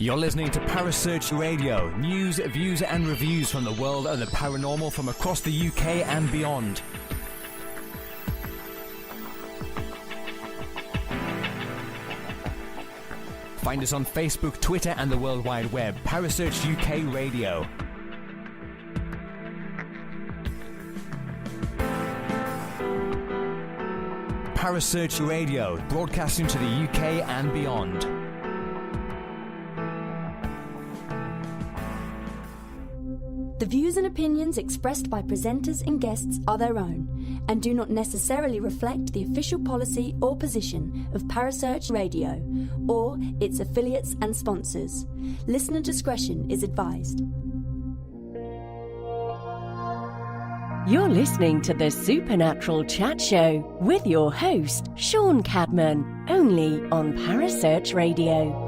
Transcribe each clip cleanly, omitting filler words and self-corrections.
You're listening to Parasearch Radio, news, views and reviews from the world of the paranormal from across the UK and beyond. Find us on Facebook, Twitter and the World Wide Web. Parasearch UK Radio. Parasearch Radio, broadcasting to the UK and beyond. The views and opinions expressed by presenters and guests are their own and do not necessarily reflect the official policy or position of Parasearch Radio or its affiliates and sponsors. Listener discretion is advised. You're listening to the Supernatural Chat Show with your host, Sean Cadman, only on Parasearch Radio.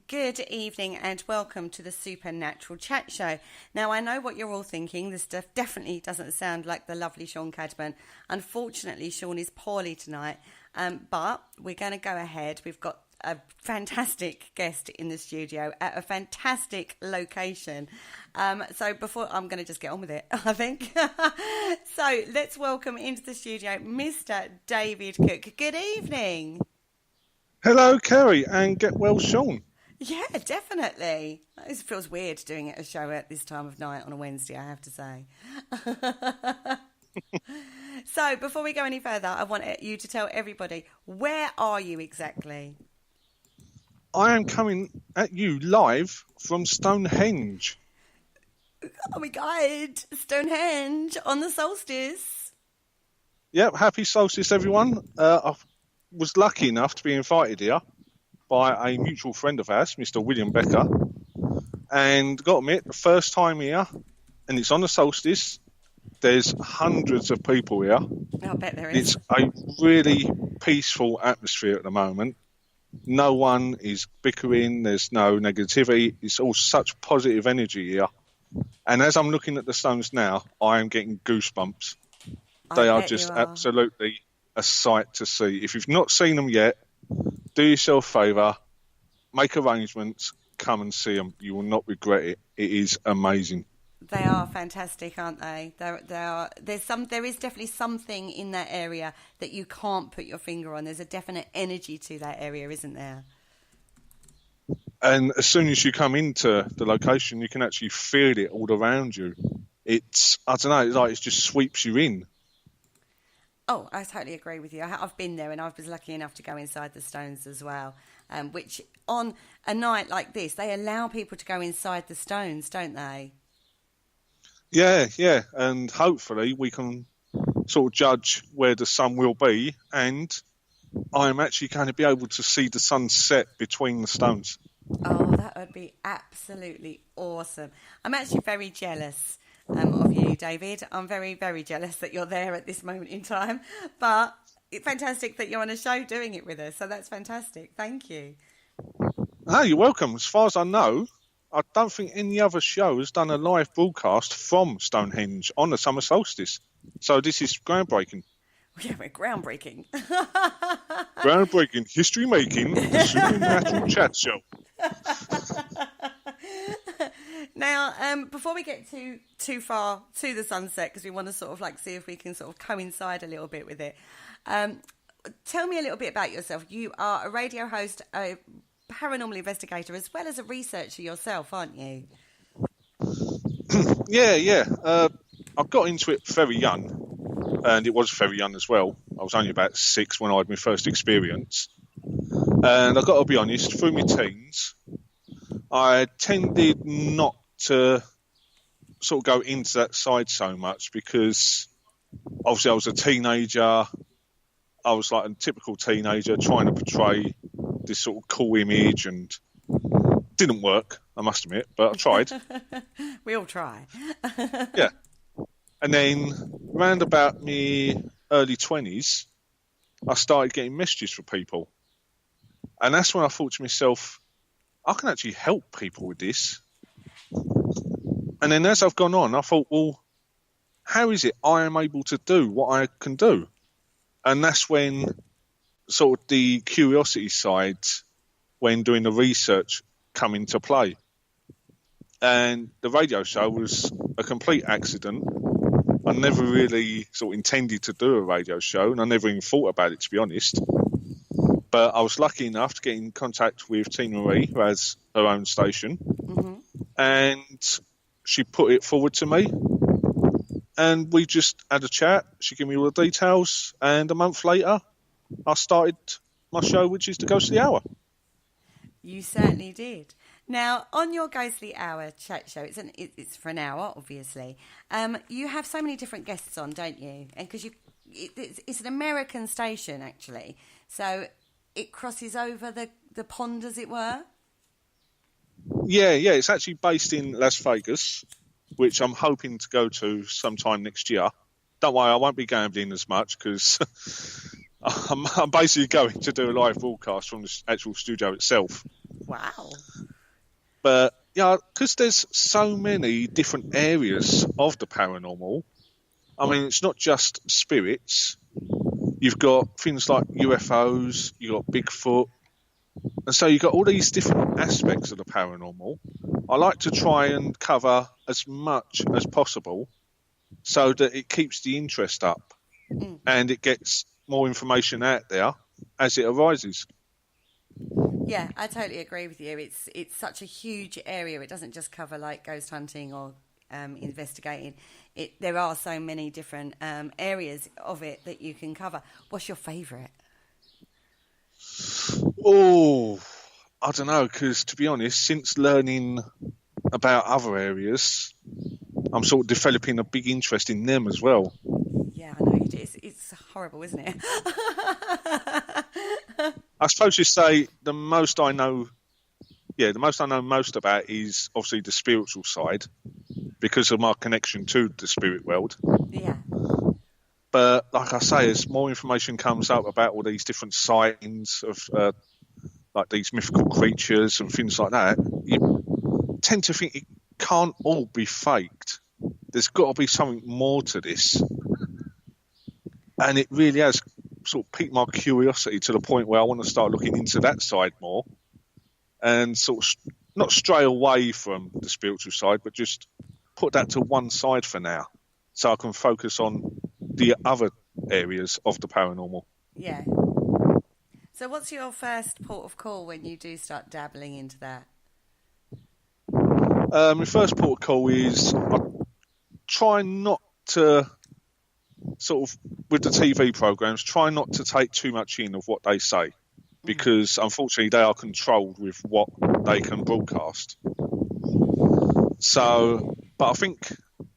Good evening and welcome to the Supernatural Chat Show. Now, I know what you're all thinking. This stuff definitely doesn't sound like the lovely Sean Cadman. Unfortunately, Sean is poorly tonight, but we're going to go ahead. We've got a fantastic guest in the studio at a fantastic location. So before, I'm going to just get on with it, I think. So let's welcome into the studio Mr. David Cook. Good evening. Hello, Kerry, and get well, Sean. Yeah, definitely. It feels weird doing a show at this time of night on a Wednesday, I have to say. So, before we go any further, I want you to tell everybody, where are you exactly? I am coming at you live from Stonehenge. Oh my God, Stonehenge on the solstice. Yep, happy solstice, everyone. I was lucky enough to be invited here by a mutual friend of ours, Mr. William Becker, and got to admit, the first time here, and it's on the solstice, there's hundreds of people here. I bet there is. It's a really peaceful atmosphere at the moment. No one is bickering, there's no negativity, it's all such positive energy here. And as I'm looking at the stones now, I am getting goosebumps. They are just absolutely a sight to see. If you've not seen them yet, do yourself a favour, make arrangements, come and see them. You will not regret it. It is amazing. They are fantastic, aren't they? There is definitely something in that area that you can't put your finger on. There's a definite energy to that area, isn't there? And as soon as you come into the location, you can actually feel it all around you. It's, I don't know, it's like it just sweeps you in. Oh, I totally agree with you. I've been there and I was lucky enough to go inside the stones as well, which on a night like this, they allow people to go inside the stones, don't they? Yeah, and hopefully we can sort of judge where the sun will be, and I'm actually going to be able to see the sun set between the stones. Oh, that would be absolutely awesome. I'm actually very jealous of you, David. I'm very, very jealous that you're there at this moment in time, but it's fantastic that you're on a show doing it with us, so that's fantastic. Thank you. Oh, you're welcome. As far as I know, I don't think any other show has done a live broadcast from Stonehenge on the summer solstice, so this is groundbreaking. Yeah, we're groundbreaking. Groundbreaking, history-making, the Supernatural Chat Show. Now, before we get too far to the sunset, because we want to sort of like see if we can sort of coincide a little bit with it, tell me a little bit about yourself. You are a radio host, a paranormal investigator, as well as a researcher yourself, aren't you? Yeah. I got into it very young, and it was very young as well. I was only about 6 when I had my first experience. And I've got to be honest, through my teens, I tended not to sort of go into that side so much because obviously I was a teenager. I was like a typical teenager trying to portray this sort of cool image, and didn't work, I must admit, but I tried. We all try. Yeah. And then round about me early 20s, I started getting messages from people. And that's when I thought to myself, I can actually help people with this. And then as I've gone on, I thought, well, how is it I am able to do what I can do? And that's when sort of the curiosity side, when doing the research, come into play. And the radio show was a complete accident. I never really sort of intended to do a radio show, and I never even thought about it, to be honest. But I was lucky enough to get in contact with Tina Marie, who has her own station, and she put it forward to me. And we just had a chat. She gave me all the details, and a month later, I started my show, which is the Ghostly Hour. You certainly did. Now, on your Ghostly Hour chat show, it's for an hour, obviously. You have so many different guests on, don't you? And because it's an American station, actually, so it crosses over the pond, as it were. Yeah, it's actually based in Las Vegas, which I'm hoping to go to sometime next year. Don't worry, I won't be gambling as much because I'm basically going to do a live broadcast from the actual studio itself. Wow. But, yeah, because there's so many different areas of the paranormal. I mean, it's not just spirits. You've got things like UFOs, you've got Bigfoot. And so you've got all these different aspects of the paranormal. I like to try and cover as much as possible so that it keeps the interest up and it gets more information out there as it arises. Yeah, I totally agree with you. It's such a huge area. It doesn't just cover like ghost hunting or investigating. There are so many different areas of it that you can cover. What's your favourite? Oh, I don't know, because to be honest, since learning about other areas, I'm sort of developing a big interest in them as well. Yeah, I know you do. It's horrible, isn't it? I suppose you say the most I know most about is obviously the spiritual side because of my connection to the spirit world. Yeah. But like I say, as more information comes up about all these different sightings of like these mythical creatures and things like that, you tend to think it can't all be faked. There's got to be something more to this. And it really has sort of piqued my curiosity to the point where I want to start looking into that side more and sort of not stray away from the spiritual side, but just put that to one side for now so I can focus on the other areas of the paranormal. Yeah. So what's your first port of call when you do start dabbling into that? My first port of call is I try not to sort of, with the TV programs, try not to take too much in of what they say because unfortunately they are controlled with what they can broadcast. So, but I think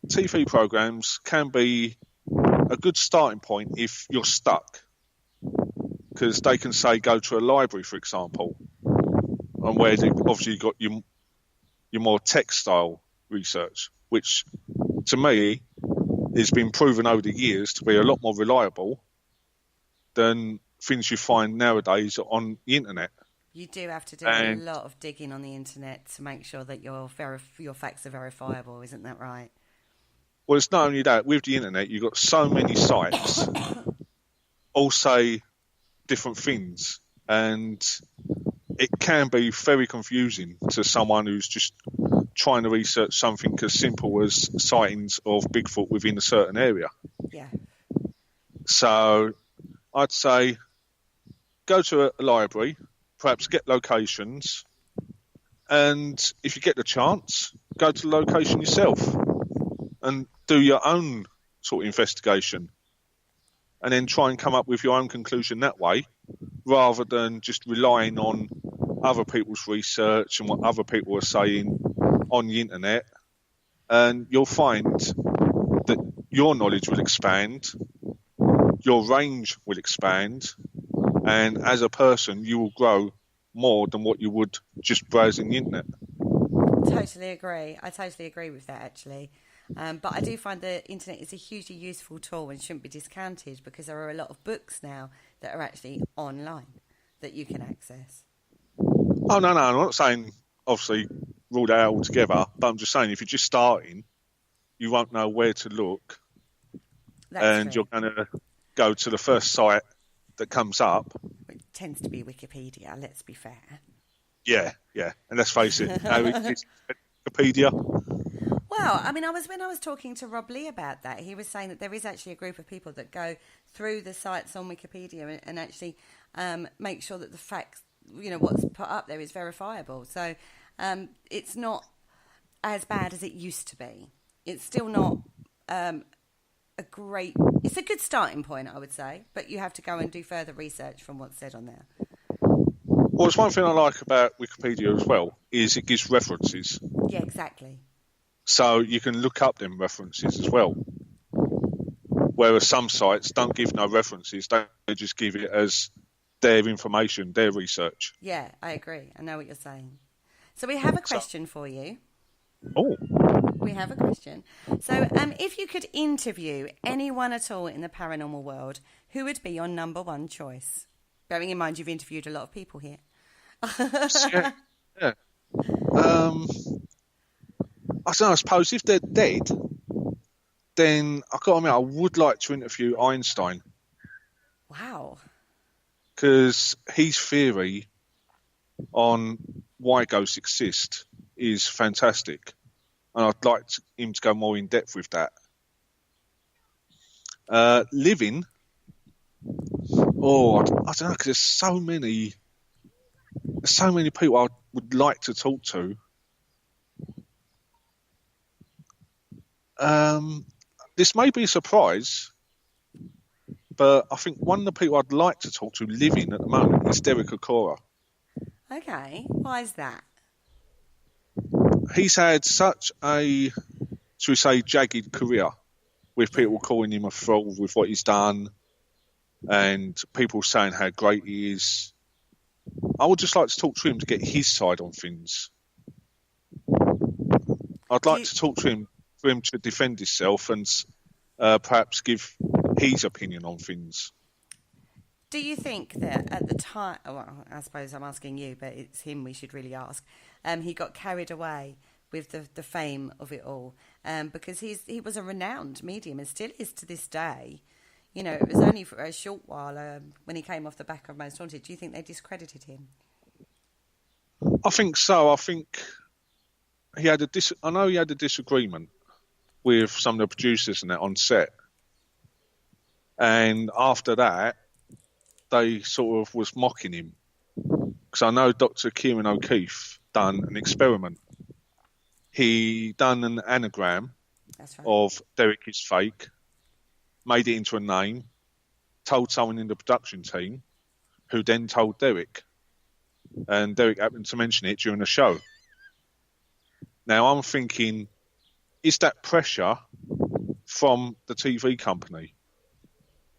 TV programs can be a good starting point if you're stuck, because they can say go to a library, for example, and where obviously you've got your more textile research, which to me has been proven over the years to be a lot more reliable than things you find nowadays on the internet. You do have to do a lot of digging on the internet to make sure that your facts are verifiable, isn't that right? Well, it's not only that. With the internet, you've got so many sites all say different things, and it can be very confusing to someone who's just trying to research something as simple as sightings of Bigfoot within a certain area. Yeah. So I'd say go to a library, perhaps get locations, and if you get the chance, go to the location yourself and do your own sort of investigation and then try and come up with your own conclusion that way rather than just relying on other people's research and what other people are saying on the internet, and you'll find that your knowledge will expand, your range will expand, and as a person, you will grow more than what you would just browsing the internet. Totally agree. I totally agree with that, actually. But I do find the internet is a hugely useful tool and shouldn't be discounted, because there are a lot of books now that are actually online that you can access. Oh, no, I'm not saying, obviously, rule that out altogether, but I'm just saying if you're just starting, you won't know where to look. That's true. You're going to go to the first site that comes up. It tends to be Wikipedia, let's be fair. Yeah. And let's face it, now it's Wikipedia. Well, I mean, when I was talking to Rob Lee about that, he was saying that there is actually a group of people that go through the sites on Wikipedia and actually make sure that the facts, what's put up there is verifiable. So it's not as bad as it used to be. It's still not it's a good starting point, I would say, but you have to go and do further research from what's said on there. Well, it's one thing I like about Wikipedia as well, is it gives references. Yeah, exactly. So you can look up them references as well. Whereas some sites don't give no references, they just give it as their information, their research. Yeah, I agree. I know what you're saying. So we have a question for you. Oh. We have a question. So if you could interview anyone at all in the paranormal world, who would be your number one choice? Bearing in mind you've interviewed a lot of people here. Yeah. I don't know, I suppose if they're dead, then I've got to admit, I would like to interview Einstein. Wow. Because his theory on why ghosts exist is fantastic. And I'd like him to go more in depth with that. Living, I don't know, because there's so many people I would like to talk to. This may be a surprise, but I think one of the people I'd like to talk to living at the moment is Derek Okora. Okay, why is that? He's had such a, shall we say, jagged career, with people calling him a fraud with what he's done, and people saying how great he is. I would just like to talk to him to get his side on things. I'd like to talk to him for him to defend himself and perhaps give his opinion on things. Do you think that at the time, well, I suppose I'm asking you, but it's him we should really ask, he got carried away with the fame of it all, because he was a renowned medium and still is to this day. It was only for a short while when he came off the back of Most Haunted. Do you think they discredited him? I think so. I think he had I know he had a disagreement with some of the producers and that on set. And after that, they sort of was mocking him. Because I know Dr. Kieran O'Keefe done an experiment. He done an anagram of Derek is fake, made it into a name, told someone in the production team, who then told Derek. And Derek happened to mention it during the show. Now I'm thinking, is that pressure from the TV company?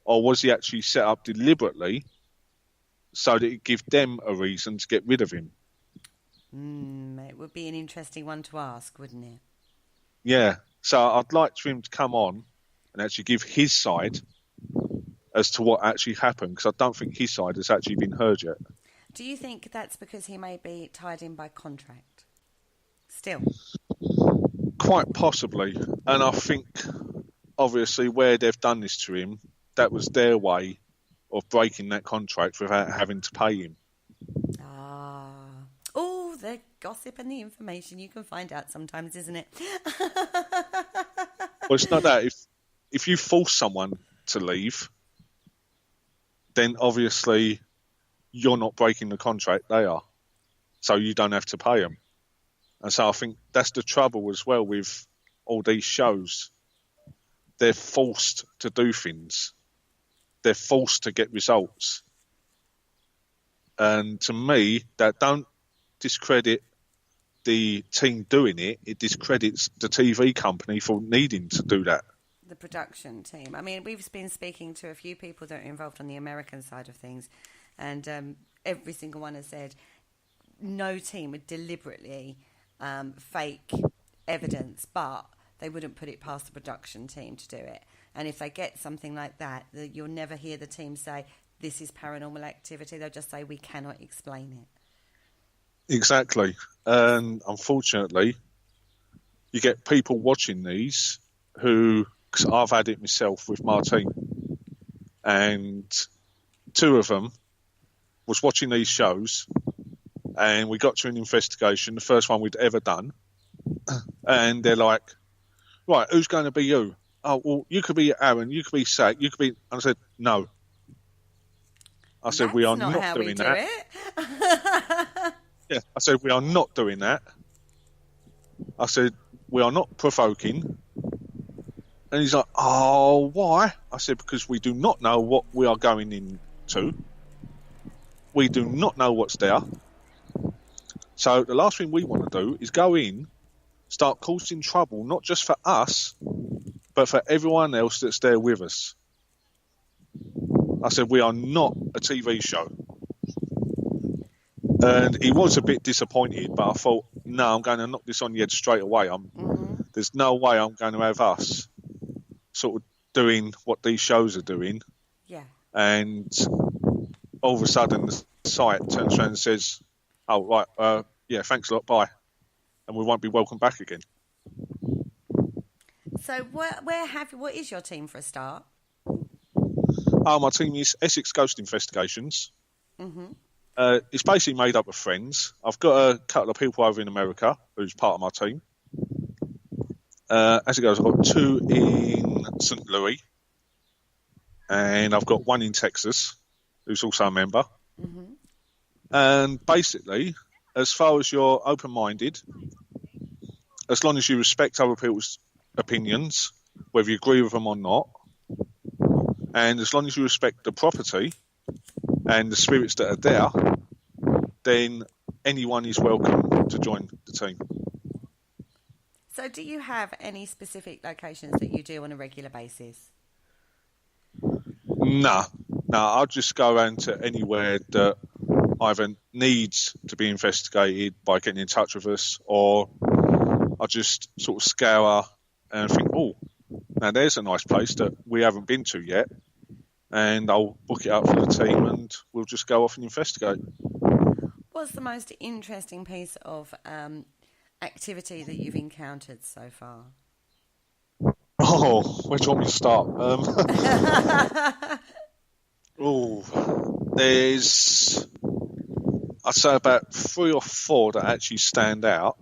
Or was he actually set up deliberately so that it give them a reason to get rid of him? It would be an interesting one to ask, wouldn't it? Yeah. So I'd like for him to come on and actually give his side as to what actually happened, because I don't think his side has actually been heard yet. Do you think that's because he may be tied in by contract? Still? Quite possibly. And I think, obviously, where they've done this to him, that was their way of breaking that contract without having to pay him. Oh, the gossip and the information you can find out sometimes, isn't it? Well, it's not that. If you force someone to leave, then obviously you're not breaking the contract, they are. So you don't have to pay them. And so I think that's the trouble as well with all these shows. They're forced to do things. They're forced to get results. And to me, that don't discredit the team doing it, it discredits the TV company for needing to do that. The production team. I mean, we've been speaking to a few people that are involved on the American side of things, and every single one has said no team would deliberately fake evidence, but they wouldn't put it past the production team to do it. And if they get something like that, you'll never hear the team say, this is paranormal activity. They'll just say, we cannot explain it. Exactly. And unfortunately, you get people watching these who, cause I've had it myself with my team, and two of them was watching these shows, and we got to an investigation, the first one we'd ever done, and they're like, right, who's going to be you? Oh, well, you could be Aaron, you could be Zach, you could be... I said, no. I said, we are not doing that. Yeah, I said, we are not doing that. I said, we are not provoking. And he's like, oh, why? I said, because we do not know what we are going into. We do not know what's there. So the last thing we want to do is go in, start causing trouble, not just for us, but for everyone else that's there with us. I said, we are not a TV show. And he was a bit disappointed, but I thought, no, I'm going to knock this on the head straight away. There's no way I'm going to have us sort of doing what these shows are doing. Yeah. And all of a sudden the site turns around and says, oh, right, yeah, thanks a lot, bye. And we won't be welcome back again. So what is your team for a start? My team is Essex Ghost Investigations. Mm-hmm. It's basically made up of friends. I've got a couple of people over in America who's part of my team. As it goes, I've got two in St. Louis, and I've got one in Texas who's also a member. Mm-hmm. And basically, as far as you're open-minded, as long as you respect other people's opinions, whether you agree with them or not, and as long as you respect the property and the spirits that are there, then anyone is welcome to join the team. So do you have any specific locations that you do on a regular basis? No, I'll just go around to anywhere that either needs to be investigated by getting in touch with us, or I just sort of scour and think, oh, now there's a nice place that we haven't been to yet, and I'll book it up for the team and we'll just go off and investigate. What's the most interesting piece of activity that you've encountered so far? Oh, where do you want me to start? There's, I'd say about 3 or 4 that actually stand out.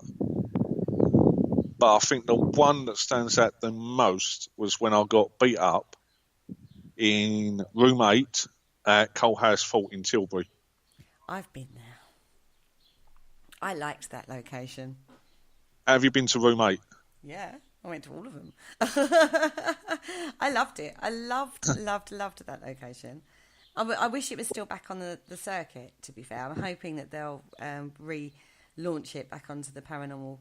But I think the one that stands out the most was when I got beat up in room 8 at Coalhouse Fort in Tilbury. I've been there. I liked that location. Have you been to room 8? Yeah, I went to all of them. I loved it. I loved that location. I wish it was still back on the circuit, to be fair. I'm hoping that they'll relaunch it back onto the paranormal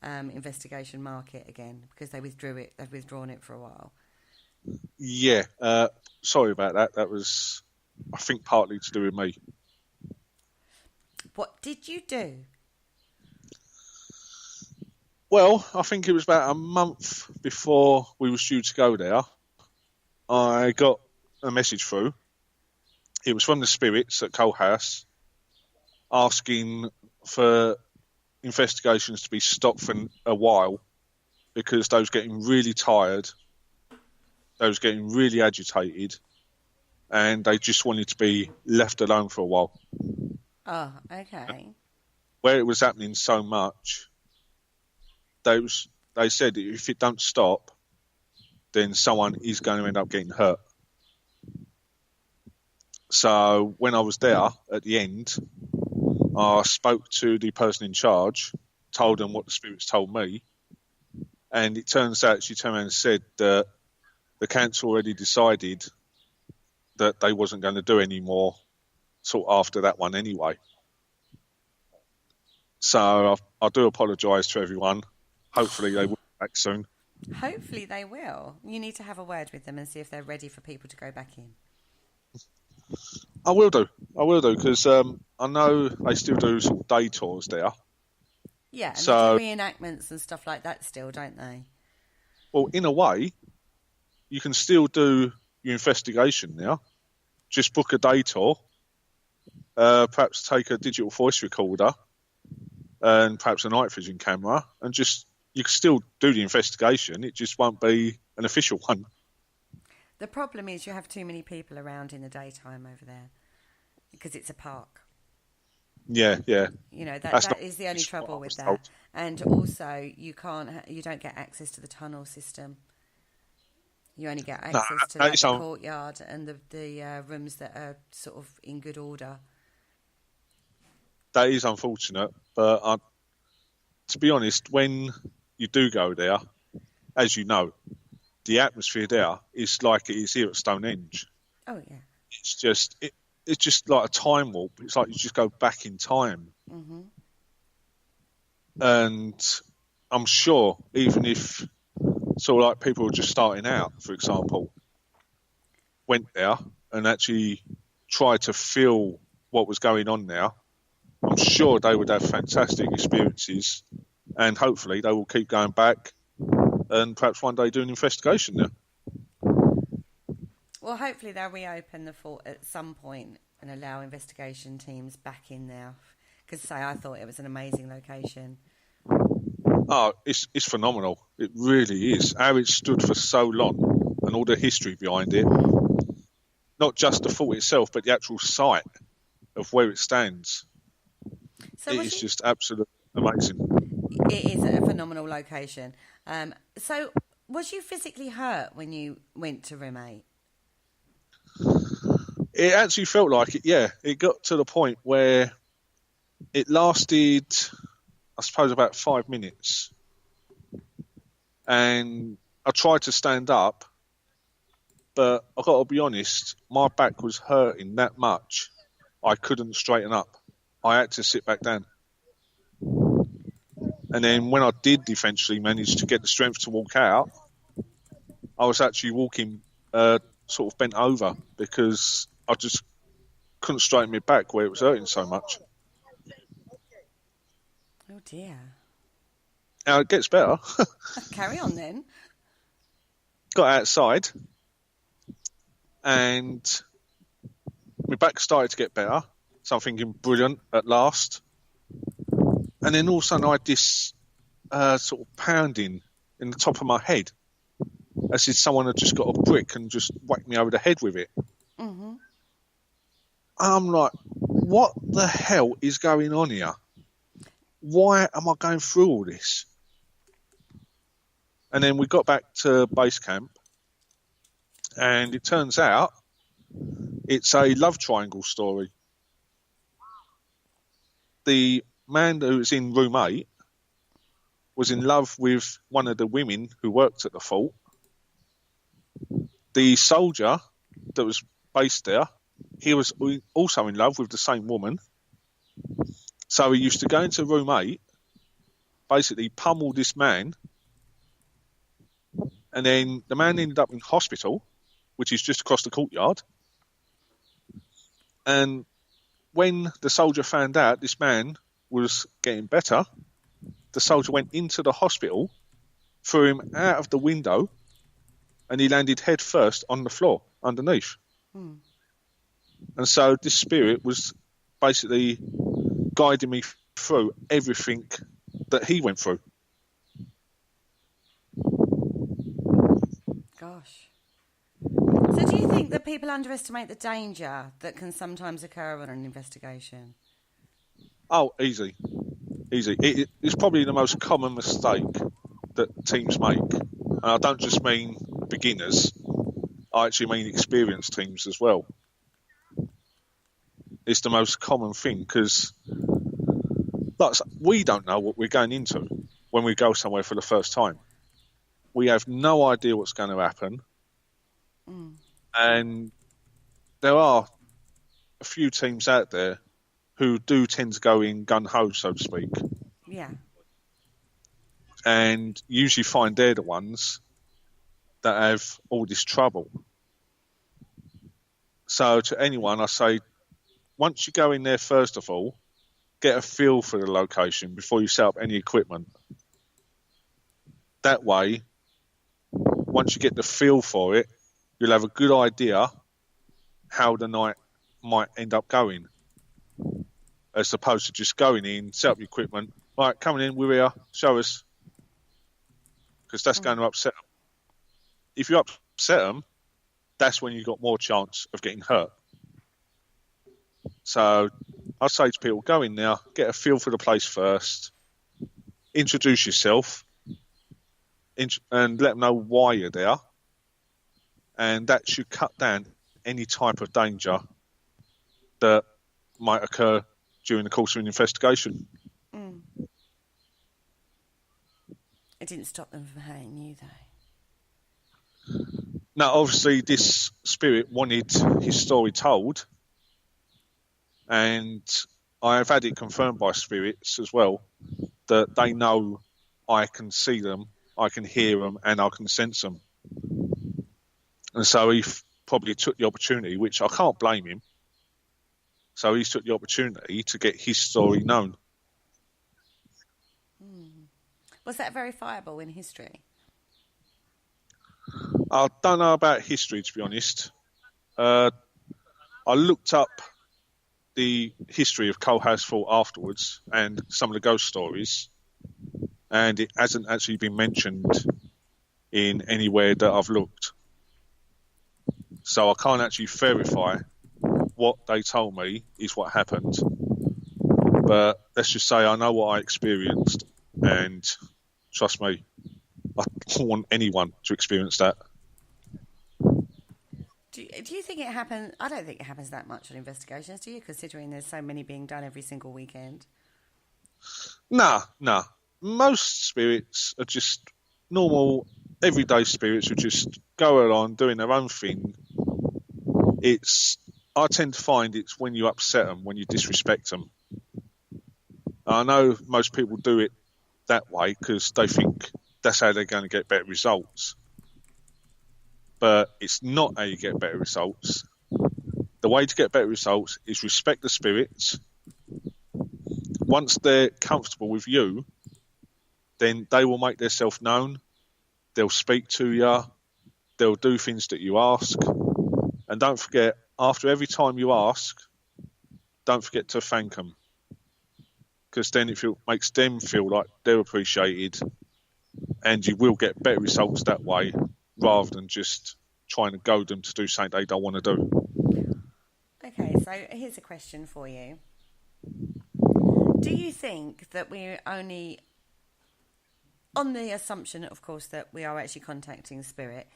investigation market again, because they've withdrawn it for a while. Yeah, sorry about that. That was, I think, partly to do with me. What did you do? Well, I think it was about a month before we were due to go there. I got a message through. It was from the spirits at Coalhouse asking for investigations to be stopped for a while because they was getting really tired, they was getting really agitated, and they just wanted to be left alone for a while. Oh, okay. Where it was happening so much, they said that if it don't stop, then someone is going to end up getting hurt. So when I was there at the end, I spoke to the person in charge, told them what the spirits told me, and it turns out she turned around and said that the council already decided that they wasn't going to do any more sort of after that one anyway. So I do apologise to everyone. Hopefully they will be back soon. Hopefully they will. You need to have a word with them and see if they're ready for people to go back in. I will do, because I know they still do some day tours there. Yeah, and so, they do reenactments and stuff like that still, don't they? Well, in a way, you can still do your investigation now. Just book a day tour, perhaps take a digital voice recorder and perhaps a night vision camera, and you can still do the investigation. It just won't be an official one. The problem is you have too many people around in the daytime over there because it's a park. Yeah. You know, that is the only trouble with that. And also, you don't get access to the tunnel system. You only get access to the courtyard and the rooms that are sort of in good order. That is unfortunate, but to be honest, when you do go there, as you know, the atmosphere there is like it is here at Stonehenge. Oh yeah, it's just like a time warp. It's like you just go back in time. Mm-hmm. And I'm sure even if sort of like people were just starting out, for example, went there and actually tried to feel what was going on there, I'm sure they would have fantastic experiences, and hopefully they will keep going back and perhaps one day do an investigation there. Well, hopefully they'll reopen the fort at some point and allow investigation teams back in there. Because, I thought it was an amazing location. Oh, it's phenomenal. It really is. How it stood for so long and all the history behind it. Not just the fort itself, but the actual site of where it stands. So it is just absolutely amazing. It is a phenomenal location. So, was you physically hurt when you went to Room 8? It actually felt like it, yeah. It got to the point where it lasted, I suppose, about 5 minutes. And I tried to stand up, but I've got to be honest, my back was hurting that much, I couldn't straighten up. I had to sit back down. And then when I did eventually manage to get the strength to walk out, I was actually walking sort of bent over because I just couldn't straighten my back where it was hurting so much. Oh dear. Now it gets better. Carry on then. Got outside and my back started to get better. So I'm thinking, brilliant, at last. And then all of a sudden I had this sort of pounding in the top of my head, as if someone had just got a brick and just whacked me over the head with it. Mm-hmm. I'm like, what the hell is going on here? Why am I going through all this? And then we got back to base camp, and it turns out it's a love triangle story. The man who was in room 8 was in love with one of the women who worked at the fort. The soldier that was based there, he was also in love with the same woman. So he used to go into room 8, basically pummel this man, and then the man ended up in hospital, which is just across the courtyard. And when the soldier found out this man was getting better, the soldier went into the hospital, threw him out of the window, and he landed head first on the floor underneath. And so this spirit was basically guiding me through everything that he went through. Gosh. So do you think that people underestimate the danger that can sometimes occur on an investigation? Oh, easy. It's probably the most common mistake that teams make. And I don't just mean beginners, I actually mean experienced teams as well. It's the most common thing because we don't know what we're going into when we go somewhere for the first time. We have no idea what's going to happen. And there are a few teams out there who do tend to go in gun-ho, so to speak. Yeah. And usually find they're the ones that have all this trouble. So to anyone, I say, once you go in there, first of all, get a feel for the location before you set up any equipment. That way, once you get the feel for it, you'll have a good idea how the night might end up going, as opposed to just going in, set up your equipment. Right, coming in, we're here, show us. Because that's going to upset them. If you upset them, that's when you've got more chance of getting hurt. So I say to people, go in there, get a feel for the place first, introduce yourself, and let them know why you're there. And that should cut down any type of danger that might occur during the course of an investigation. Mm. It didn't stop them from hurting you, though. Now, obviously, this spirit wanted his story told, and I have had it confirmed by spirits as well that they know I can see them, I can hear them, and I can sense them. And so he probably took the opportunity, which I can't blame him. So he took the opportunity to get his story known. Was that verifiable in history? I don't know about history, to be honest. I looked up the history of Coalhouse Fort afterwards and some of the ghost stories, and it hasn't actually been mentioned in anywhere that I've looked. So I can't actually verify what they told me is what happened. But let's just say I know what I experienced, and trust me, I don't want anyone to experience that. Do you think it happens? I don't think it happens that much on investigations, do you? Considering there's so many being done every single weekend. Nah. Most spirits are just normal, everyday spirits who just go along doing their own thing. I tend to find it's when you upset them, when you disrespect them. I know most people do it that way because they think that's how they're going to get better results. But it's not how you get better results. The way to get better results is respect the spirits. Once they're comfortable with you, then they will make themselves known. They'll speak to you. They'll do things that you ask. And don't forget, after every time you ask, don't forget to thank them. Because then it makes them feel like they're appreciated, and you will get better results that way rather than just trying to goad them to do something they don't want to do. Okay, so here's a question for you. Do you think that we're only, on the assumption, of course, that we are actually contacting spirit,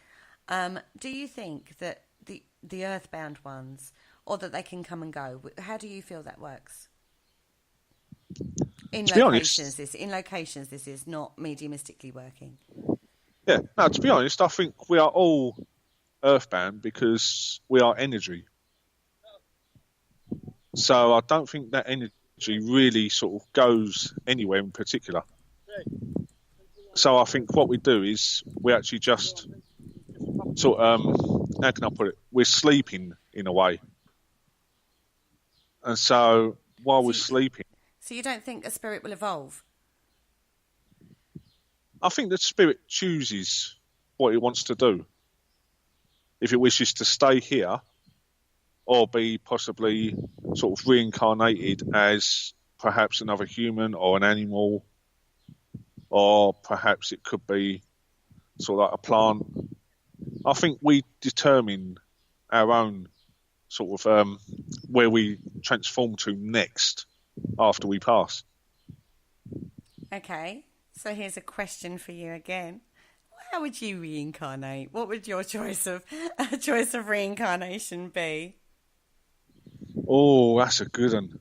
do you think that the earthbound ones, or that they can come and go, how do you feel that works? In locations, this is not mediumistically working. Yeah, no, to be honest, I think we are all earthbound because we are energy. So I don't think that energy really sort of goes anywhere in particular. So I think what we do is we actually just sort of, how can I put it? We're sleeping in a way. And so while we're sleeping... So you don't think a spirit will evolve? I think the spirit chooses what it wants to do. If it wishes to stay here or be possibly sort of reincarnated as perhaps another human or an animal, or perhaps it could be sort of like a plant. I think we determine our own sort of where we transform to next after we pass. Okay, so here's a question for you again. How would you reincarnate? What would your choice of reincarnation be? Oh, that's a good one.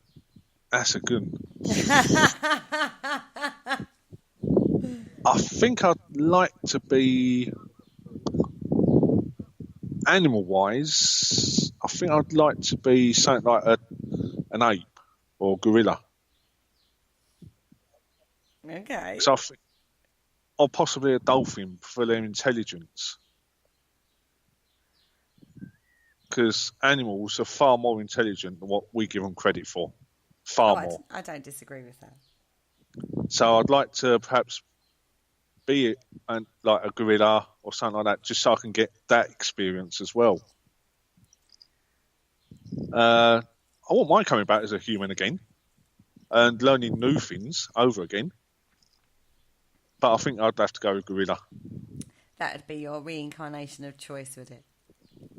I think I'd like to be, animal-wise, I think I'd like to be something like an ape or gorilla. Okay. So I think, or possibly a dolphin for their intelligence. Because animals are far more intelligent than what we give them credit for. Far more. I don't disagree with that. So I'd like to perhaps be like a gorilla or something like that, just so I can get that experience as well. I wouldn't mind coming back as a human again and learning new things over again. But I think I'd have to go with gorilla. That would be your reincarnation of choice, would it?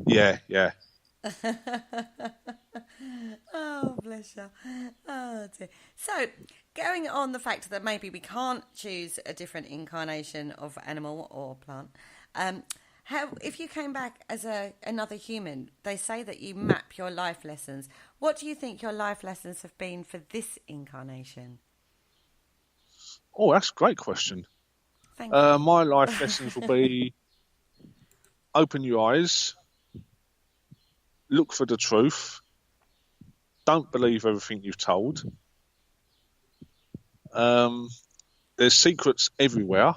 Yeah, yeah. Oh, bless you. Oh, dear. So, going on the fact that maybe we can't choose a different incarnation of animal or plant, if you came back as another human, they say that you map your life lessons. What do you think your life lessons have been for this incarnation? Oh, that's a great question. Thank you. My life lessons will be open your eyes, look for the truth, don't believe everything you've told. There's secrets everywhere.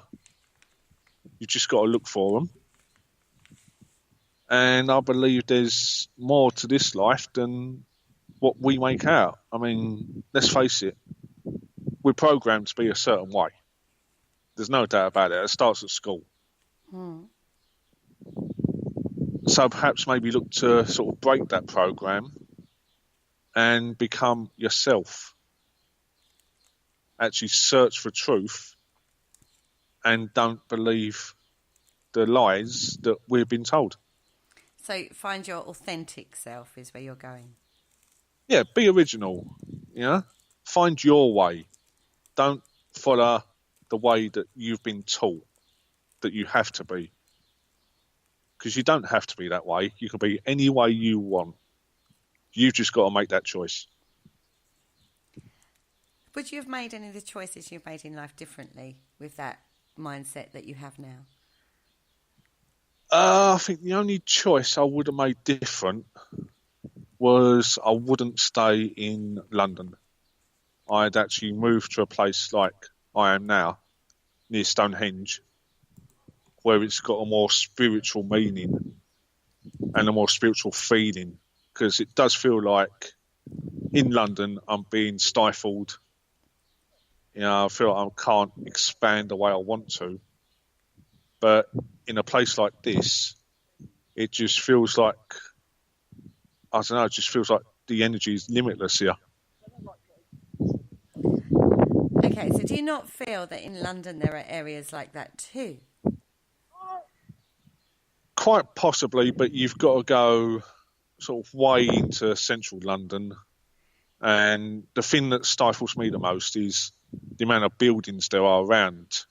You've just got to look for them. And I believe there's more to this life than what we make out. I mean, let's face it, we're programmed to be a certain way. There's no doubt about it. It starts at school. So perhaps maybe look to sort of break that program and become yourself. Actually search for truth and don't believe the lies that we've been told. So find your authentic self is where you're going. Yeah, be original. You know, find your way. Don't follow the way that you've been taught that you have to be. Because you don't have to be that way. You can be any way you want. You've just got to make that choice. Would you have made any of the choices you've made in life differently with that mindset that you have now? I think the only choice I would have made different was I wouldn't stay in London. I'd actually moved to a place like I am now, near Stonehenge, where it's got a more spiritual meaning and a more spiritual feeling. Because it does feel like in London I'm being stifled. You know, I feel like I can't expand the way I want to. But in a place like this, it just feels like, I don't know, it just feels like the energy is limitless here. Okay, so do you not feel that in London there are areas like that too? Quite possibly, but you've got to go sort of way into central London. And the thing that stifles me the most is the amount of buildings there are around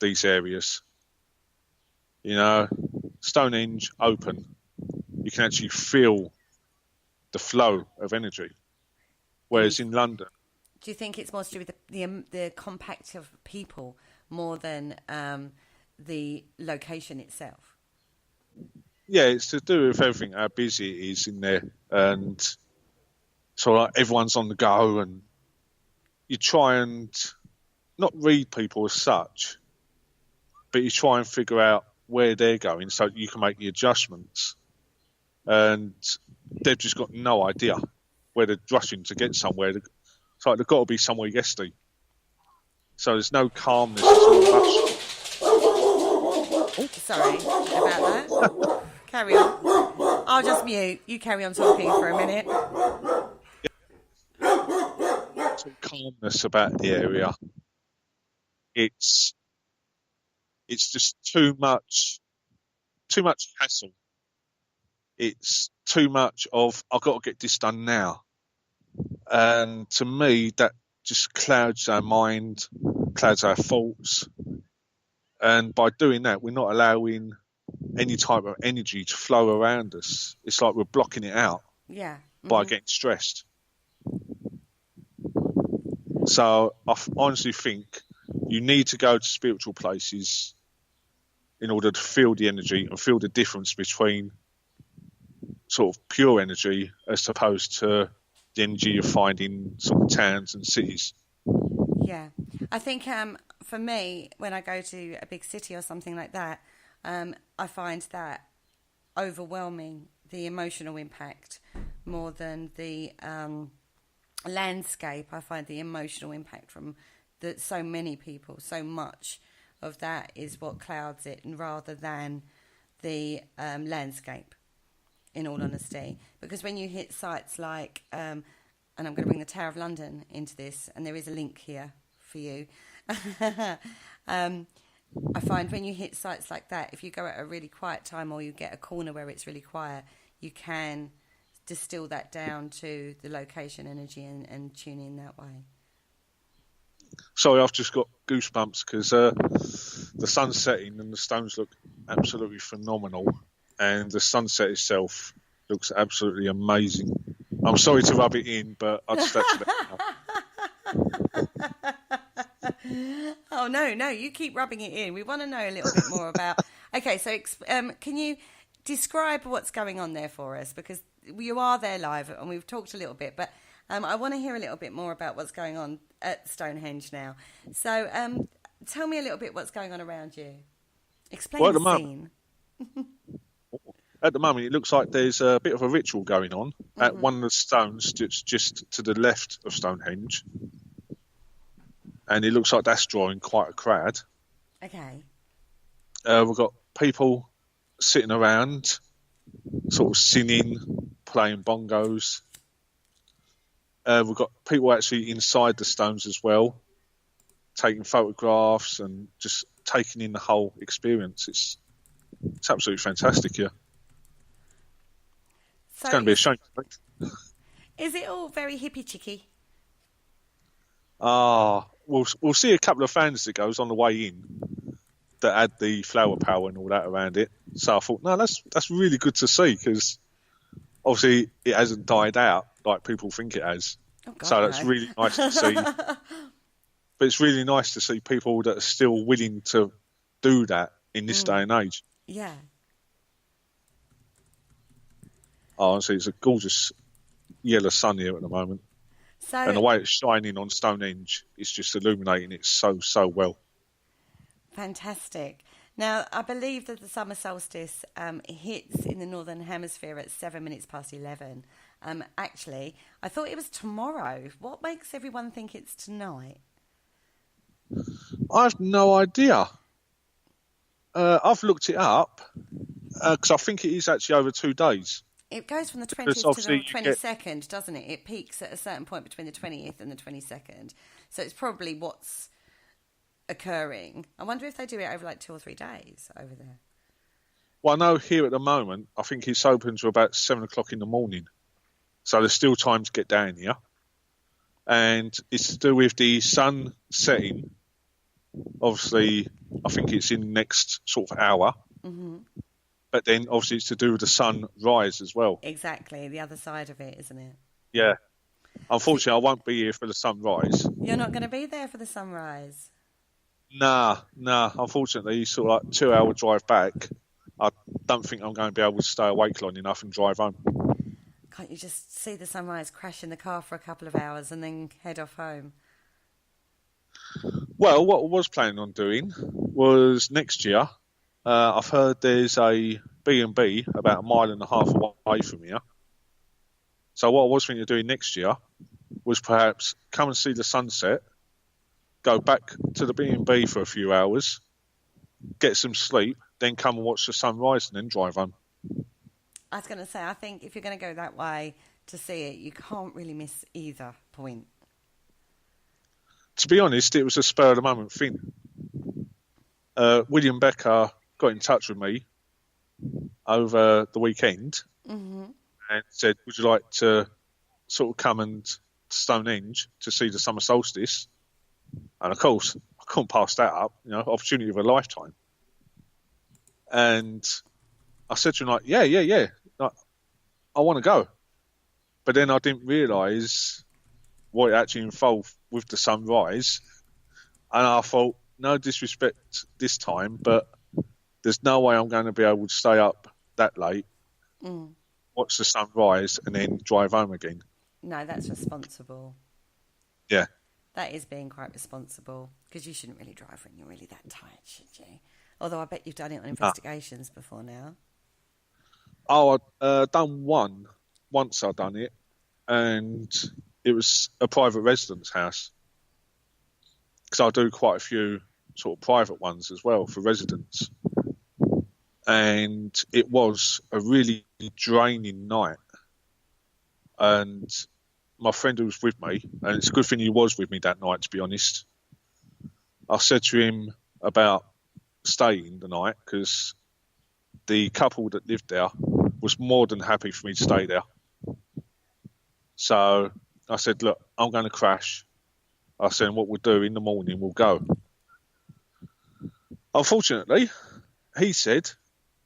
these areas. You know, Stonehenge, open. You can actually feel the flow of energy. Whereas in London... Do you think it's more to do with the compact of people more than the location itself? Yeah, it's to do with everything, how busy it is in there. And so like everyone's on the go and you try and not read people as such, but you try and figure out where they're going so you can make the adjustments. And they've just got no idea where they're rushing to get somewhere. It's like they've got to be somewhere yesterday. So there's no calmness. It's all rush. Sorry about that. Carry on. I'll just mute. You carry on talking for a minute. There's all calmness about the area. It's just too much hassle. It's too much of, I've got to get this done now. And to me, that just clouds our mind, clouds our thoughts. And by doing that, we're not allowing any type of energy to flow around us. It's like we're blocking it out by getting stressed. So I honestly think you need to go to spiritual places in order to feel the energy and feel the difference between sort of pure energy as opposed to the energy you find in sort of towns and cities. Yeah. I think for me, when I go to a big city or something like that, I find that overwhelming, the emotional impact, more than the landscape. I find the emotional impact from so many people, so much of that is what clouds it, and rather than the landscape, in all honesty. Because when you hit sites like, and I'm going to bring the Tower of London into this, and there is a link here for you. I find when you hit sites like that, if you go at a really quiet time or you get a corner where it's really quiet, you can distill that down to the location energy and tune in that way. Sorry, I've just got goosebumps because the sun's setting and the stones look absolutely phenomenal, and the sunset itself looks absolutely amazing. I'm sorry to rub it in, but I just had to let you know. Oh, no, you keep rubbing it in. We want to know a little bit more about... Okay, so can you describe what's going on there for us? Because you are there live, and we've talked a little bit, but I want to hear a little bit more about what's going on at Stonehenge now. So tell me a little bit what's going on around you. Explain the scene. At the moment, it looks like there's a bit of a ritual going on at one of the stones that's just to the left of Stonehenge. And it looks like that's drawing quite a crowd. Okay. We've got people sitting around, sort of singing, playing bongos. We've got people actually inside the stones as well, taking photographs and just taking in the whole experience. It's absolutely fantastic here. So it's going to be a shame. Is it all very hippie-chicky? We'll see a couple of fans that goes on the way in that had the flower power and all that around it. So I thought, no, that's really good to see, because obviously it hasn't died out like people think it has. Oh, God, so that's really nice to see. But it's really nice to see people that are still willing to do that in this day and age. Yeah. Honestly, it's a gorgeous yellow sun here at the moment. So, and the way it's shining on Stonehenge, it's just illuminating it so well. Fantastic. Now, I believe that the summer solstice hits in the Northern Hemisphere at 7 minutes past 11. Actually, I thought it was tomorrow. What makes everyone think it's tonight? I have no idea. I've looked it up because I think it is actually over 2 days. It goes from the 20th to the 22nd, doesn't it? It peaks at a certain point between the 20th and the 22nd. So it's probably what's occurring. I wonder if they do it over like 2 or 3 days over there. Well, I know here at the moment, I think it's open to about 7 o'clock in the morning. So there's still time to get down here. And it's to do with the sun setting. Obviously, I think it's in the next sort of hour. Mm-hmm. But then, obviously, it's to do with the sunrise as well. Exactly, the other side of it, isn't it? Yeah. Unfortunately, I won't be here for the sunrise. You're not going to be there for the sunrise? Nah. Unfortunately, sort of like 2-hour drive back. I don't think I'm going to be able to stay awake long enough and drive home. Can't you just see the sunrise, crash in the car for a couple of hours and then head off home? Well, what I was planning on doing was next year. I've heard there's a B&B about 1.5 miles away from here. So what I was thinking of doing next year was perhaps come and see the sunset, go back to the B&B for a few hours, get some sleep, then come and watch the sunrise and then drive home. I was going to say, I think if you're going to go that way to see it, you can't really miss either point. To be honest, it was a spur-of-the-moment thing. William Becker got in touch with me over the weekend and said, would you like to sort of come and Stonehenge to see the summer solstice? And of course, I couldn't pass that up, opportunity of a lifetime. And I said to him, like, yeah, like, I want to go. But then I didn't realise what it actually involved with the sunrise. And I thought, no disrespect this time, but there's no way I'm going to be able to stay up that late, watch the sunrise, and then drive home again. No, that's responsible. Yeah. That is being quite responsible, because you shouldn't really drive when you're really that tired, should you? Although I bet you've done it on investigations before now. Oh, I'd done one. Once I'd done it, and it was a private residence house. Because I do quite a few sort of private ones as well for residents. And it was a really draining night. And my friend who was with me, and it's a good thing he was with me that night, to be honest, I said to him about staying the night, because the couple that lived there was more than happy for me to stay there. So I said, look, I'm going to crash. I said, what we'll do in the morning, we'll go. Unfortunately, he said,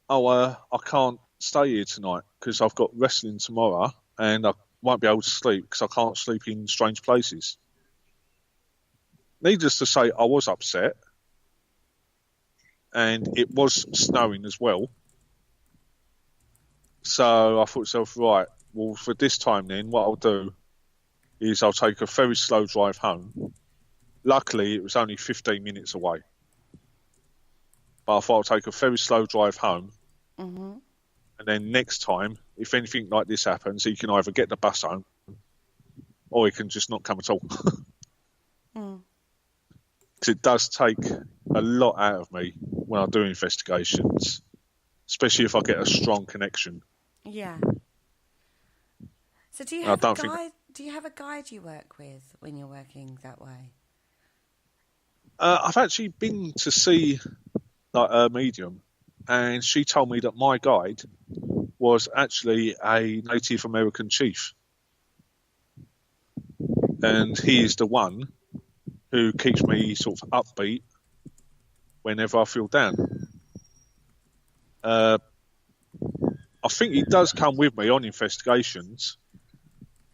I can't stay here tonight because I've got wrestling tomorrow and I won't be able to sleep because I can't sleep in strange places. Needless to say, I was upset, and it was snowing as well. So I thought to myself, right, well, for this time then, what I'll do is I'll take a very slow drive home. Luckily, it was only 15 minutes away. But I thought I'll take a very slow drive home. Mm-hmm. And then next time, if anything like this happens, he can either get the bus home or he can just not come at all. Because it does take a lot out of me when I do investigations, especially if I get a strong connection. Yeah. So do you have a guide you work with when you're working that way? I've actually been to see a medium, and she told me that my guide was actually a Native American chief. And he is the one who keeps me sort of upbeat whenever I feel down. I think he does come with me on investigations,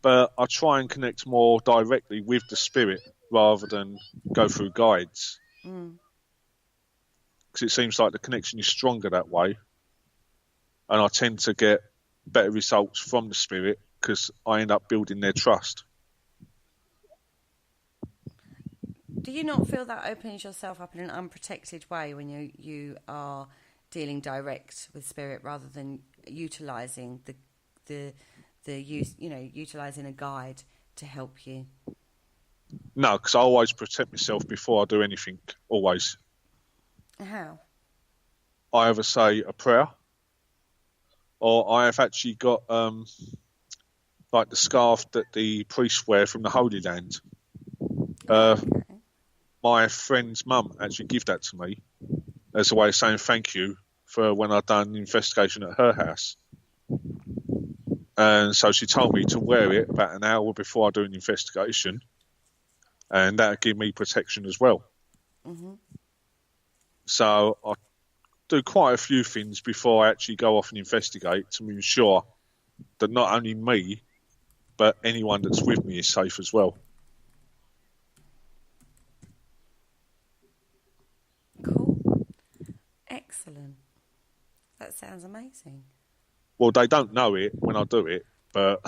but I try and connect more directly with the spirit rather than go through guides. Because it seems like the connection is stronger that way, and I tend to get better results from the spirit because I end up building their trust. Do you not feel that opens yourself up in an unprotected way when you are dealing direct with spirit rather than utilising utilising a guide to help you? No, because I always protect myself before I do anything. Always. How? I either say a prayer, or I have actually got like the scarf that the priests wear from the Holy Land. Okay. My friend's mum actually gave that to me as a way of saying thank you for when I'd done an investigation at her house. And so she told me to wear it about an hour before I do an investigation, and that would give me protection as well. Mm-hmm. So I do quite a few things before I actually go off and investigate to ensure that not only me, but anyone that's with me is safe as well. Cool. Excellent. That sounds amazing. Well, they don't know it when I do it, but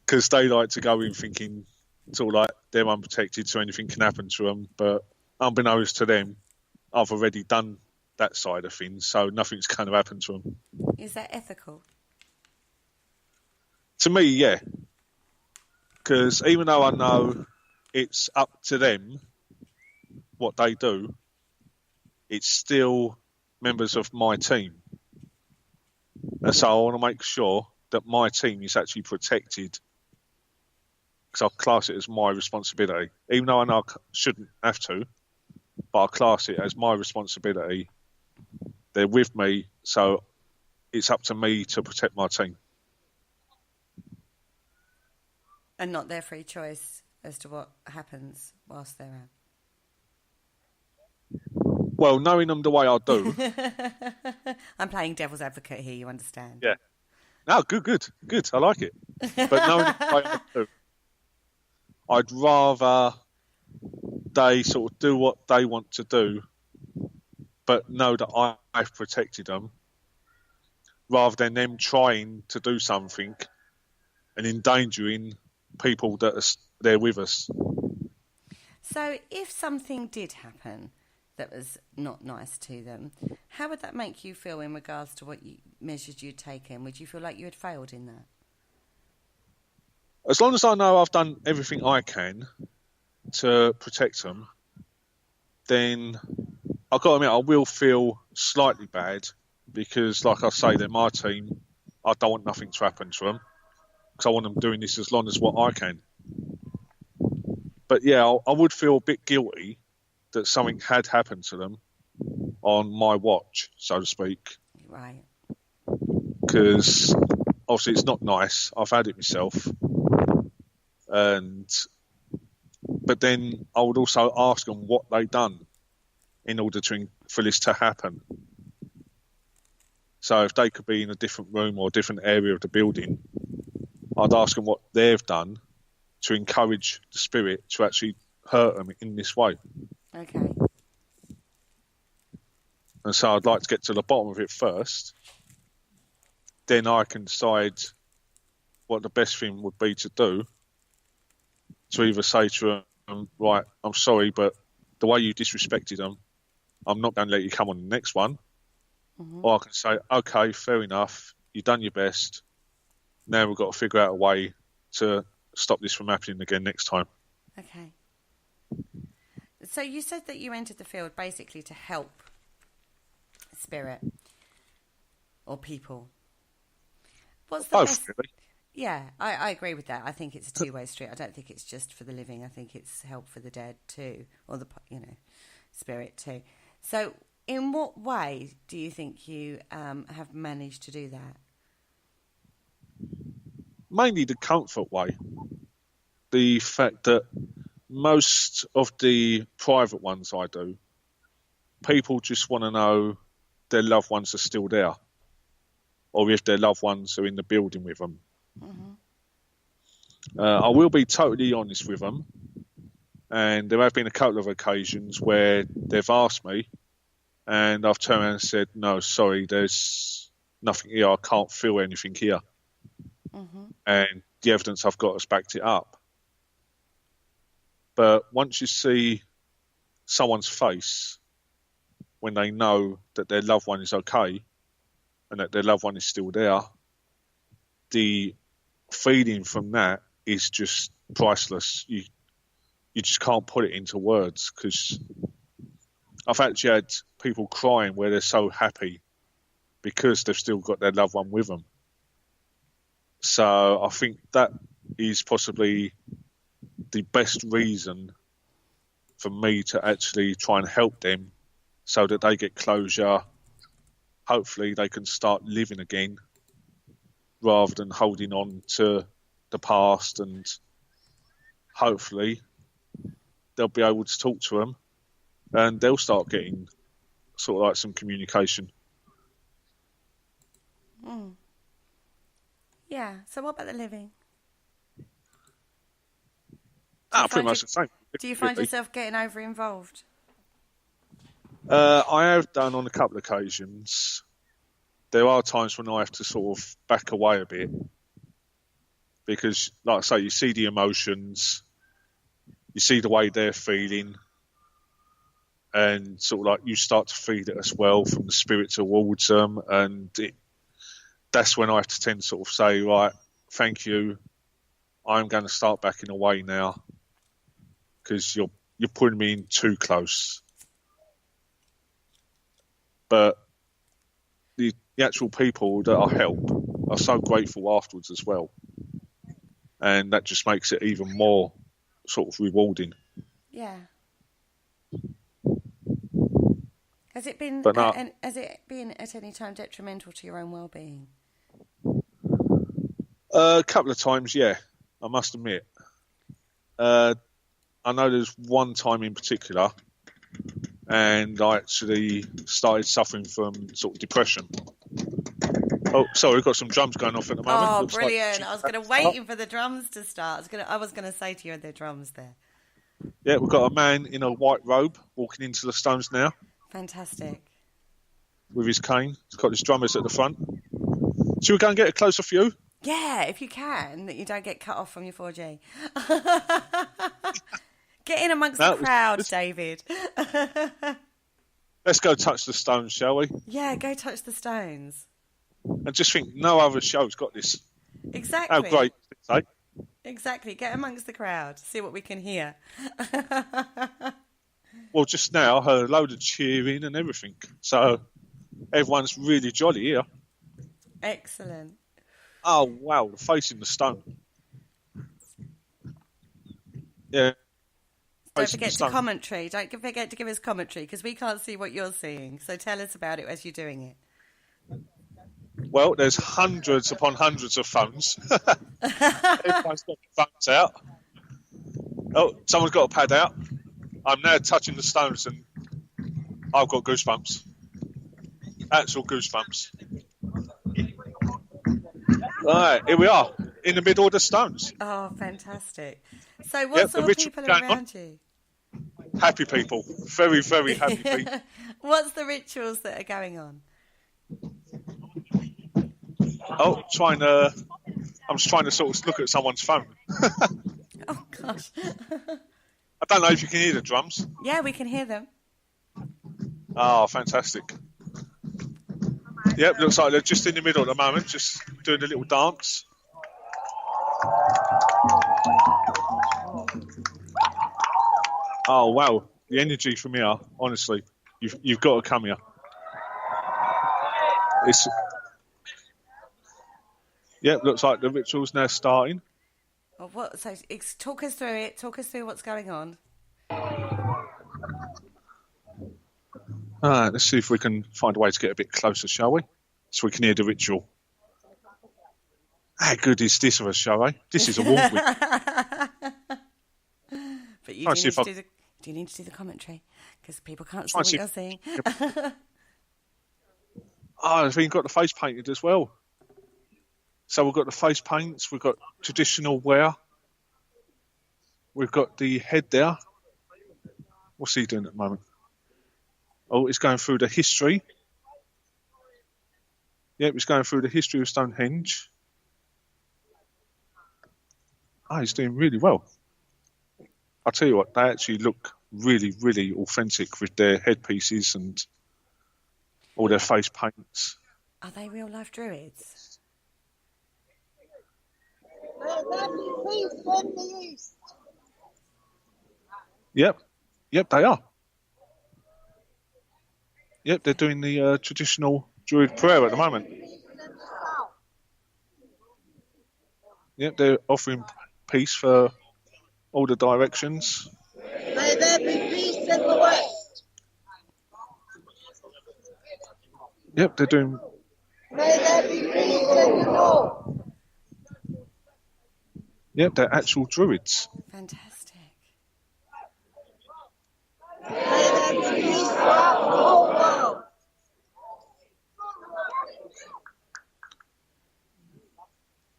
because they like to go in thinking it's all like they're unprotected, so anything can happen to them. But unbeknownst to them, I've already done that side of things, so nothing's going to happen to them. Is that ethical? To me, yeah. Because even though I know it's up to them what they do, it's still members of my team. And so I want to make sure that my team is actually protected, because I class it as my responsibility. Even though I know I shouldn't have to, but I class it as my responsibility. They're with me, so it's up to me to protect my team. And not their free choice as to what happens whilst they're out. Well, knowing them the way I do. I'm playing devil's advocate here, you understand? Yeah. No, good. I like it. But knowing them the way I do, I'd rather they sort of do what they want to do, but know that I've protected them, rather than them trying to do something and endangering people that are there with us. So if something did happen that was not nice to them, how would that make you feel in regards to what measures you'd taken? Would you feel like you had failed in that? As long as I know I've done everything I can to protect them, then I've got to admit I will feel slightly bad because, like I say, they're my team. I don't want nothing to happen to them because I want them doing this as long as what I can. But yeah, I would feel a bit guilty that something had happened to them on my watch, so to speak. Right. Because obviously it's not nice. I've had it myself. But then I would also ask them what they done in order for this to happen. So if they could be in a different room or a different area of the building, I'd ask them what they've done to encourage the spirit to actually hurt them in this way. Okay. And so I'd like to get to the bottom of it first. Then I can decide what the best thing would be to do. To either say to them, right, I'm sorry, but the way you disrespected them, I'm not going to let you come on the next one. Mm-hmm. Or I can say, okay, fair enough, you've done your best. Now we've got to figure out a way to stop this from happening again next time. Okay. So you said that you entered the field basically to help spirit or people. What's the Both, best... really. Yeah, I agree with that. I think it's a two-way street. I don't think it's just for the living. I think it's help for the dead too, or the spirit too. So, in what way do you think you have managed to do that? Mainly the comfort way. The fact that most of the private ones I do, people just want to know their loved ones are still there, or if their loved ones are in the building with them. Mm-hmm. I will be totally honest with them, and there have been a couple of occasions where they've asked me and I've turned around and said, no, sorry, there's nothing here, I can't feel anything here. Mm-hmm. And the evidence I've got has backed it up. But once you see someone's face when they know that their loved one is okay and that their loved one is still there, the feeling from that is just priceless. You just can't put it into words, because I've actually had people crying where they're so happy because they've still got their loved one with them. So I think that is possibly the best reason for me to actually try and help them so that they get closure. Hopefully they can start living again, rather than holding on to the past, and hopefully they'll be able to talk to them and they'll start getting sort of like some communication. Mm. Yeah, so what about the living? Pretty much the same. Do you find yourself getting over-involved? I have done on a couple of occasions. There are times when I have to sort of back away a bit because, like I say, you see the emotions, you see the way they're feeling, and sort of like you start to feel it as well from the spirit towards them, and that's when I have to tend to sort of say, right, thank you, I'm going to start backing away now because you're putting me in too close. But the actual people that I help are so grateful afterwards as well. And that just makes it even more sort of rewarding. Yeah. Has it been at any time detrimental to your own well-being? A couple of times, yeah, I must admit. I know there's one time in particular, and I actually started suffering from sort of depression. Oh, sorry, we've got some drums going off at the moment. Oh, Looks brilliant. like I was going to waiting for the drums to start. I was going to say to you, the drums there. Yeah, we've got a man in a white robe walking into the Stones now. Fantastic. With his cane. He's got his drummers at the front. Should we go and get a closer view? Yeah, if you can, that you don't get cut off from your 4G. Get in amongst the crowd, David. Let's go touch the stones, shall we? Yeah, go touch the stones. And just think, no other show's got this. Exactly. How great is it, eh? Exactly. Get amongst the crowd. See what we can hear. Well, just now I heard a load of cheering and everything. So everyone's really jolly here. Excellent. Oh, wow. The face in the stone. Yeah. Don't forget to commentary. Don't forget to give us commentary because we can't see what you're seeing. So tell us about it as you're doing it. Well, there's hundreds upon hundreds of phones. Everyone's got their phones out. Oh, someone's got a pad out. I'm now touching the stones and I've got goosebumps. Actual goosebumps. Right, here we are, in the middle of the stones. Oh, fantastic. So what sort of people are around you? Happy people. Very, very happy people. What's the rituals that are going on? Oh, I'm just trying to sort of look at someone's phone. Oh, gosh. I don't know if you can hear the drums. Yeah, we can hear them. Oh, fantastic. Yep, looks like they're just in the middle at the moment, just doing a little dance. Oh, wow. The energy from here, honestly, you've got to come here. Yep, looks like the ritual's now starting. Well, talk us through it. Talk us through what's going on. All right, let's see if we can find a way to get a bit closer, shall we? So we can hear the ritual. How good is this of a show, eh? This is a warm week. But you do need to do the commentary because people can't see what you're seeing. Oh, I've even got the face painted as well. So we've got the face paints, we've got traditional wear, we've got the head there. What's he doing at the moment? Oh, it's going through the history. Yep, it's going through the history of Stonehenge. Oh, he's doing really well. I'll tell you what, they actually look really, really authentic with their headpieces and all their face paints. Are they real life druids? Yep, they are. Yep, they're doing the traditional Druid prayer at the moment. Yep, they're offering peace for all the directions. May there be peace in the west. Yep, they're doing... May there be peace in the north. Yep, they're actual Druids. Fantastic. May there be peace throughout the whole world.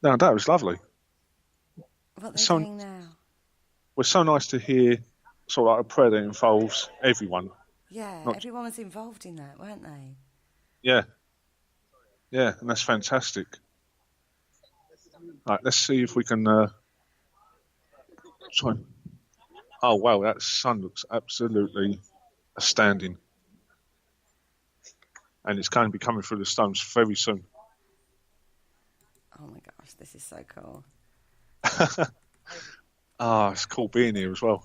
No, that was lovely. What they're doing now. Well, it's so nice to hear sort of like a prayer that involves everyone. Yeah, everyone was involved in that, weren't they? Yeah. Yeah, and that's fantastic. Right, let's see if we can try. Oh, wow, that sun looks absolutely astounding. And it's going to be coming through the stones very soon. Oh, my gosh, this is so cool. It's cool being here as well.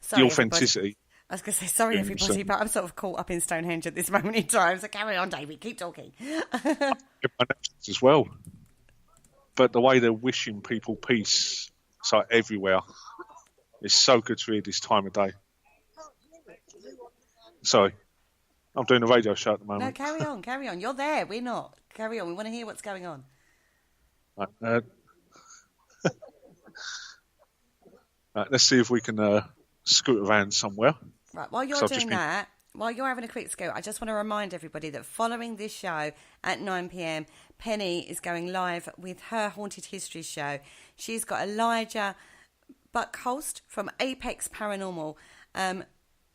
Sorry, the authenticity. Everybody. I was going to say, sorry, everybody, but I'm sort of caught up in Stonehenge at this moment in time. So carry on, David. Keep talking. As well. But the way they're wishing people peace, it's like everywhere. It's so good to hear this time of day. Sorry. I'm doing a radio show at the moment. No, carry on. You're there. We're not. Carry on. We want to hear what's going on. Right, right, let's see if we can scoot around somewhere. Right, while you're doing that, while you're having a quick scoot, I just want to remind everybody that following this show at 9 p.m, Penny is going live with her Haunted History show. She's got Elijah Buckholst from Apex Paranormal,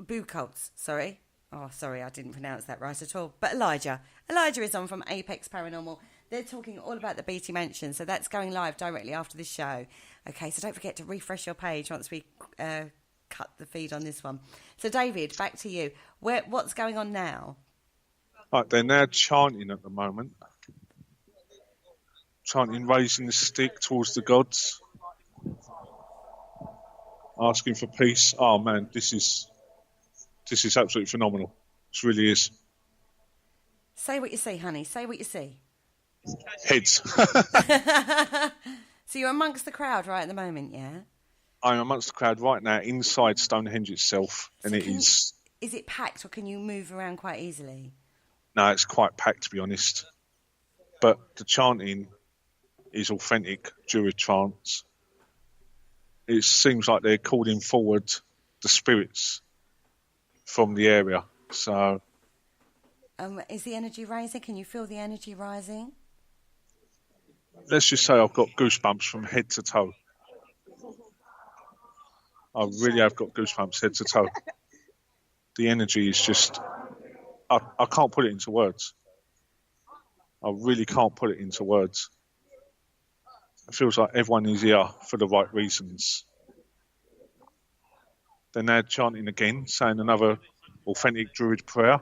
Buchholz, sorry. Oh, sorry, I didn't pronounce that right at all. But Elijah is on from Apex Paranormal. They're talking all about the Beatty Mansion, so that's going live directly after this show. Okay, so don't forget to refresh your page once we cut the feed on this one. So, David, back to you. What's going on now? Right, they're now chanting at the moment. Chanting, raising the stick towards the gods. Asking for peace. Oh, man, this is absolutely phenomenal. This really is. Say what you see, honey. Say what you see. Heads. So you're amongst the crowd right at the moment, yeah? I'm amongst the crowd right now inside Stonehenge itself, and Is it packed, or can you move around quite easily? No, it's quite packed, to be honest. But the chanting is authentic Druid chants. It seems like they're calling forward the spirits from the area. So, is the energy rising? Can you feel the energy rising? let's just say I've got goosebumps from head to toe. I really have got goosebumps head to toe. The energy is just... I can't put it into words. I really can't put it into words. It feels like everyone is here for the right reasons. They're now chanting again, saying another authentic Druid prayer.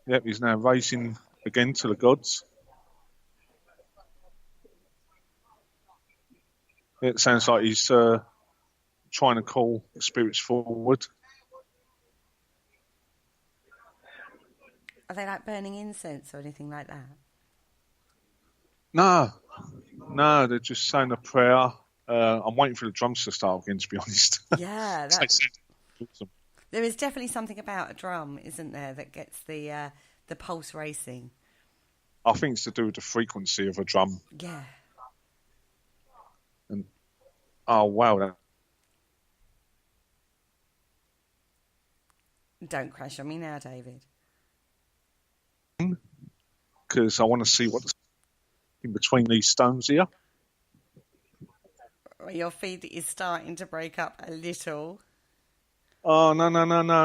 Yep, he's now raising again to the gods. It sounds like he's trying to call the spirits forward. Are they like burning incense or anything like that? No, they're just saying a prayer. I'm waiting for the drums to start again, to be honest. Yeah, Awesome. There is definitely something about a drum, isn't there, that gets the pulse racing. I think it's to do with the frequency of a drum. Yeah. And oh wow, Don't crash on me now, David. because I want to see what's in between these stones here. Your feed is starting to break up a little. Oh no!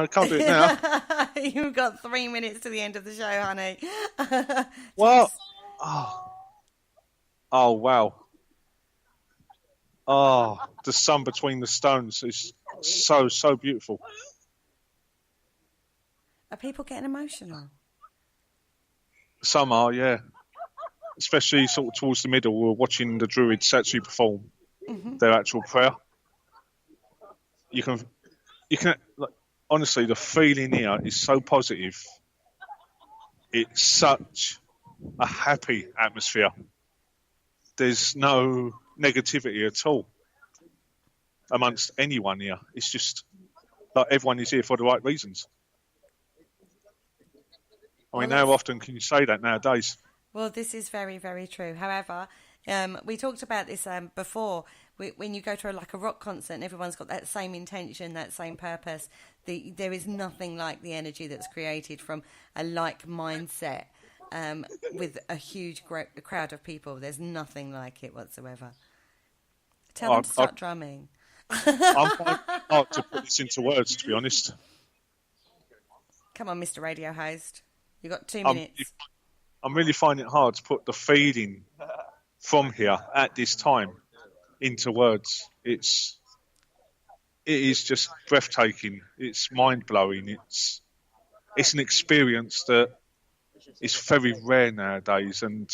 Can't do it now. You've got 3 minutes to the end of the show, honey. What? Oh wow. Oh, the sun between the stones is so beautiful. Are people getting emotional? Some are, yeah. Especially sort of towards the middle, we're watching the Druids actually perform their actual prayer. You can, like, honestly, the feeling here is so positive. It's such a happy atmosphere. There's no negativity at all amongst anyone here. It's just like everyone is here for the right reasons. I mean, how often can you say that nowadays? Well, this is very, very true. However, we talked about this before. When you go to a rock concert and everyone's got that same intention, that same purpose, there is nothing like the energy that's created from a like mindset with a huge crowd of people. There's nothing like it whatsoever. Tell them to start drumming. I'm finding it hard to put this into words, to be honest. Come on, Mr. Radio Host. You've got 2 minutes. I'm really finding it hard to put the feeling from here at this time into words. It is just breathtaking. It's mind-blowing. It's an experience that is very rare nowadays, and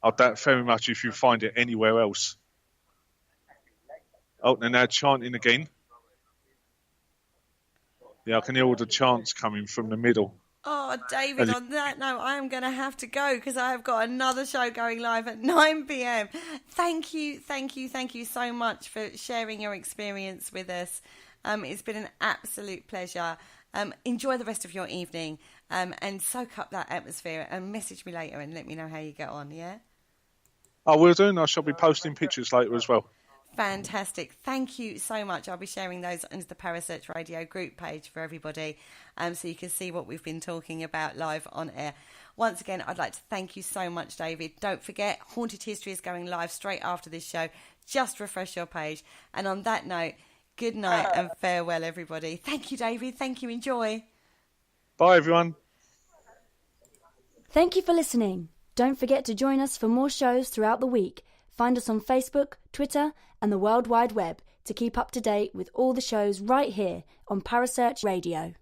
I doubt very much if you find it anywhere else. Oh, they're now chanting again. Yeah, I can hear all the chants coming from the middle. Oh, David, on that note, I am going to have to go because I have got another show going live at 9 p.m. Thank you so much for sharing your experience with us. It's been an absolute pleasure. Enjoy the rest of your evening and soak up that atmosphere and message me later and let me know how you get on, yeah? I will do, and I shall be posting pictures later as well. Fantastic. Thank you so much. I'll be sharing those onto the Parasearch Radio group page for everybody so you can see what we've been talking about live on air. Once again, I'd like to thank you so much, David. Don't forget, Haunted History is going live straight after this show. Just refresh your page. And on that note, Good night and farewell, everybody. Thank you, David. Thank you. Enjoy. Bye, everyone. Thank you for listening. Don't forget to join us for more shows throughout the week. Find us on Facebook, Twitter, and the World Wide Web to keep up to date with all the shows right here on Parasearch Radio.